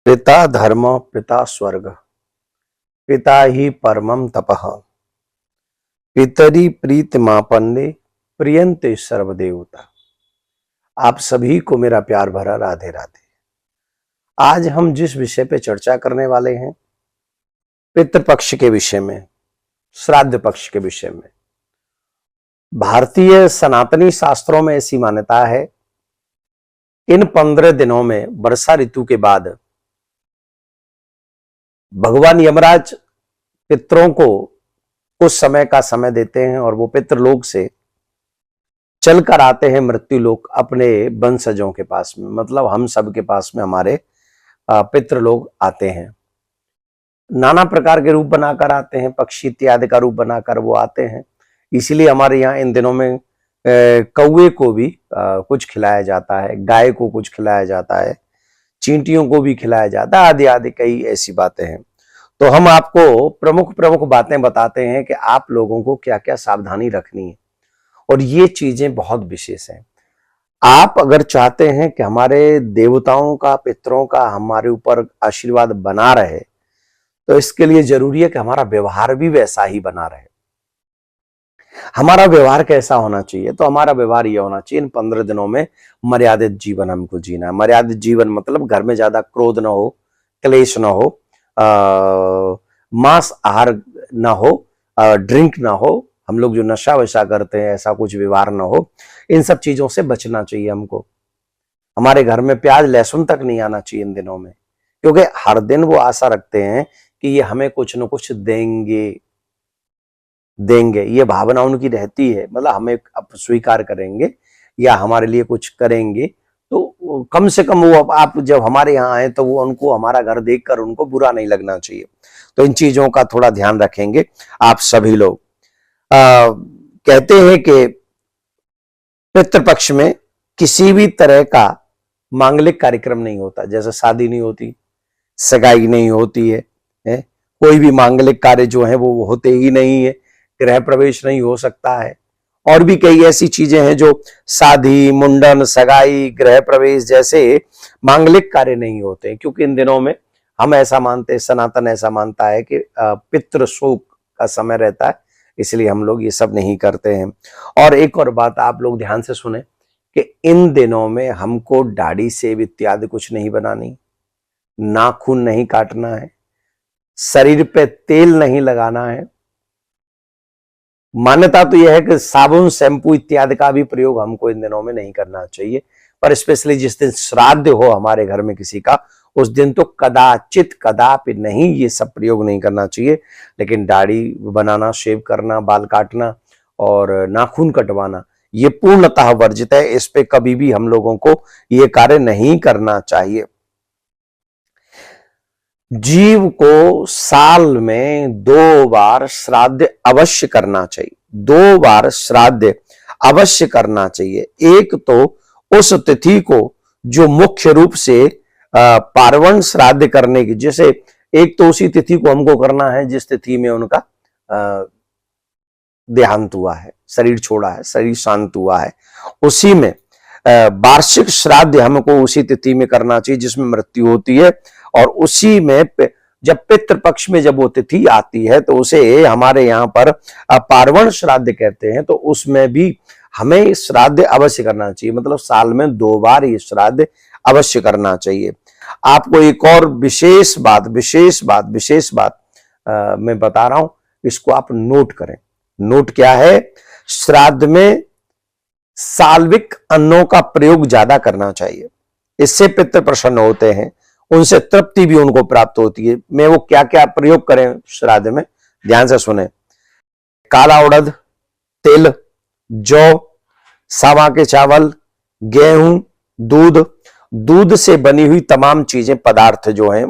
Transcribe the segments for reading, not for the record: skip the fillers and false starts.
पिता धर्म पिता स्वर्ग पिता ही परमं तपः पितरी प्रीतिमापन्ने प्रियंते सर्वदेवता। आप सभी को मेरा प्यार भरा राधे राधे। आज हम जिस विषय पे चर्चा करने वाले हैं पितृपक्ष के विषय में, श्राद्ध पक्ष के विषय में। भारतीय सनातनी शास्त्रों में ऐसी मान्यता है, इन 15 दिनों में वर्षा ऋतु के बाद भगवान यमराज पितरों को कुछ समय का समय देते हैं और वो पितृलोक से चलकर आते हैं मृत्यु लोक अपने वंशजों के पास में, मतलब हम सब के पास में हमारे पितृलोक आते हैं। नाना प्रकार के रूप बनाकर आते हैं, पक्षी इत्यादि का रूप बनाकर वो आते हैं। इसीलिए हमारे यहाँ इन दिनों में कौवे को भी कुछ खिलाया जाता है, गाय को कुछ खिलाया जाता है, चींटियों को भी खिलाया जाता है, आदि आदि कई ऐसी बातें हैं। तो हम आपको प्रमुख प्रमुख बातें बताते हैं कि आप लोगों को क्या क्या सावधानी रखनी है, और ये चीजें बहुत विशेष हैं। आप अगर चाहते हैं कि हमारे देवताओं का, पितरों का हमारे ऊपर आशीर्वाद बना रहे, तो इसके लिए जरूरी है कि हमारा व्यवहार भी वैसा ही बना रहे। हमारा व्यवहार कैसा होना चाहिए? तो हमारा व्यवहार यह होना चाहिए, इन 15 दिनों में मर्यादित जीवन हमको जीना है। मर्यादित जीवन मतलब घर में ज्यादा क्रोध ना हो, क्लेश ना हो, मांस आहार ना हो, ड्रिंक ना हो, हम लोग जो नशा वशा करते हैं ऐसा कुछ व्यवहार ना हो। इन सब चीजों से बचना चाहिए हमको। हमारे घर में प्याज लहसुन तक नहीं आना चाहिए इन दिनों में, क्योंकि हर दिन वो आशा रखते हैं कि ये हमें कुछ न कुछ देंगे, ये भावना उनकी रहती है, मतलब हमें अब स्वीकार करेंगे या हमारे लिए कुछ करेंगे। तो कम से कम वो आप जब हमारे यहाँ आए तो वो उनको हमारा घर देखकर उनको बुरा नहीं लगना चाहिए। तो इन चीजों का थोड़ा ध्यान रखेंगे आप सभी लोग। कहते हैं कि पितृपक्ष में किसी भी तरह का मांगलिक कार्यक्रम नहीं होता, जैसे शादी नहीं होती, सगाई नहीं होती है, कोई भी मांगलिक कार्य जो है वो होते ही नहीं है, गृह प्रवेश नहीं हो सकता है, और भी कई ऐसी चीजें हैं जो शादी, मुंडन, सगाई, गृह प्रवेश जैसे मांगलिक कार्य नहीं होते, क्योंकि इन दिनों में हम ऐसा मानते हैं, सनातन ऐसा मानता है कि पितृ शोक का समय रहता है, इसलिए हम लोग ये सब नहीं करते हैं। और एक और बात आप लोग ध्यान से सुने कि इन दिनों में हमको दाढ़ी सेव इत्यादि कुछ नहीं बनानी, नाखून नहीं काटना है, शरीर पे तेल नहीं लगाना है। मान्यता तो यह है कि साबुन, शैम्पू इत्यादि का भी प्रयोग हमको इन दिनों में नहीं करना चाहिए, पर स्पेशली जिस दिन श्राद्ध हो हमारे घर में किसी का, उस दिन तो कदाचित कदापि नहीं, ये सब प्रयोग नहीं करना चाहिए। लेकिन दाढ़ी बनाना, शेव करना, बाल काटना और नाखून कटवाना ये पूर्णतः वर्जित है। इस पे कभी भी हम लोगों को ये कार्य नहीं करना चाहिए। जीव को साल में 2 बार श्राद्ध अवश्य करना चाहिए, 2 बार श्राद्ध अवश्य करना चाहिए। एक तो उस तिथि को जो मुख्य रूप से पार्वण श्राद्ध करने की, जैसे एक तो उसी तिथि को हमको करना है जिस तिथि में उनका देहांत हुआ है, शरीर छोड़ा है, शरीर शांत हुआ है, उसी में वार्षिक श्राद्ध हमको उसी तिथि में करना चाहिए जिसमें मृत्यु होती है। और उसी में जब पितृपक्ष में जब वो तिथि आती है तो उसे हमारे यहाँ पर पार्वण श्राद्ध कहते हैं। तो उसमें भी हमें श्राद्ध अवश्य करना चाहिए, मतलब साल में 2 बार ये श्राद्ध अवश्य करना चाहिए। आपको एक और विशेष बात मैं बता रहा हूं, इसको आप नोट करें। नोट क्या है? श्राद्ध में साल्विक अन्नों का प्रयोग ज्यादा करना चाहिए, इससे पितृ प्रसन्न होते हैं, उनसे तृप्ति भी उनको प्राप्त होती है। मैं वो क्या क्या प्रयोग करें श्राद्ध में, ध्यान से सुने। काला उड़द, तिल, जौ, सावा के चावल, गेहूं, दूध से बनी हुई तमाम चीजें, पदार्थ जो हैं,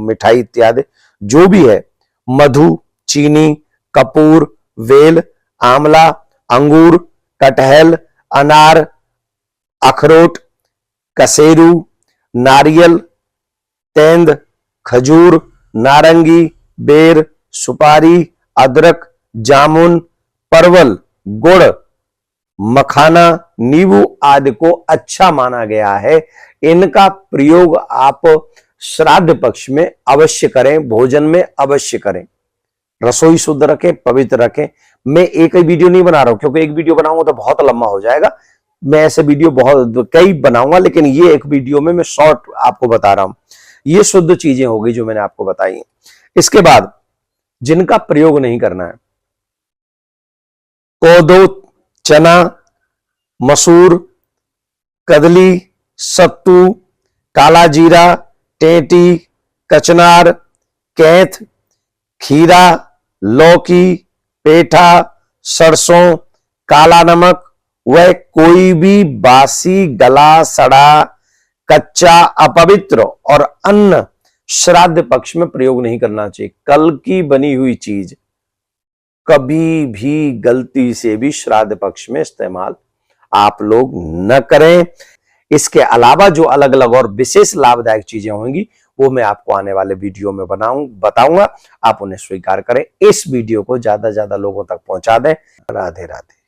मिठाई इत्यादि जो भी है, मधु, चीनी, कपूर, वेल, आंवला, अंगूर, कटहल, अनार, अखरोट, कसेरू, नारियल, तेंद, खजूर, नारंगी, बेर, सुपारी, अदरक, जामुन, परवल, गुड़, मखाना, नींबू आदि को अच्छा माना गया है। इनका प्रयोग आप श्राद्ध पक्ष में अवश्य करें, भोजन में अवश्य करें, रसोई शुद्ध रखें, पवित्र रखें। मैं एक ही वीडियो नहीं बना रहा हूं, क्योंकि एक वीडियो बनाऊंगा तो बहुत लंबा हो जाएगा। मैं ऐसे वीडियो बहुत कई बनाऊंगा, लेकिन ये एक वीडियो में मैं शॉर्ट आपको बता रहा हूं। ये शुद्ध चीजें होगी जो मैंने आपको बताई। इसके बाद जिनका प्रयोग नहीं करना है, कोदो, चना, मसूर, कदली, सत्तू, काला जीरा, टेटी, कचनार, कैथ, खीरा, लौकी, पेठा, सरसों, काला नमक, वह कोई भी बासी, गला सड़ा, कच्चा, अपवित्र और अन्न श्राद्ध पक्ष में प्रयोग नहीं करना चाहिए। कल की बनी हुई चीज कभी भी गलती से भी श्राद्ध पक्ष में इस्तेमाल आप लोग न करें। इसके अलावा जो अलग अलग और विशेष लाभदायक चीजें होंगी वो मैं आपको आने वाले वीडियो में बताऊंगा। आप उन्हें स्वीकार करें। इस वीडियो को ज्यादा से ज्यादा लोगों तक पहुंचा दें। राधे राधे।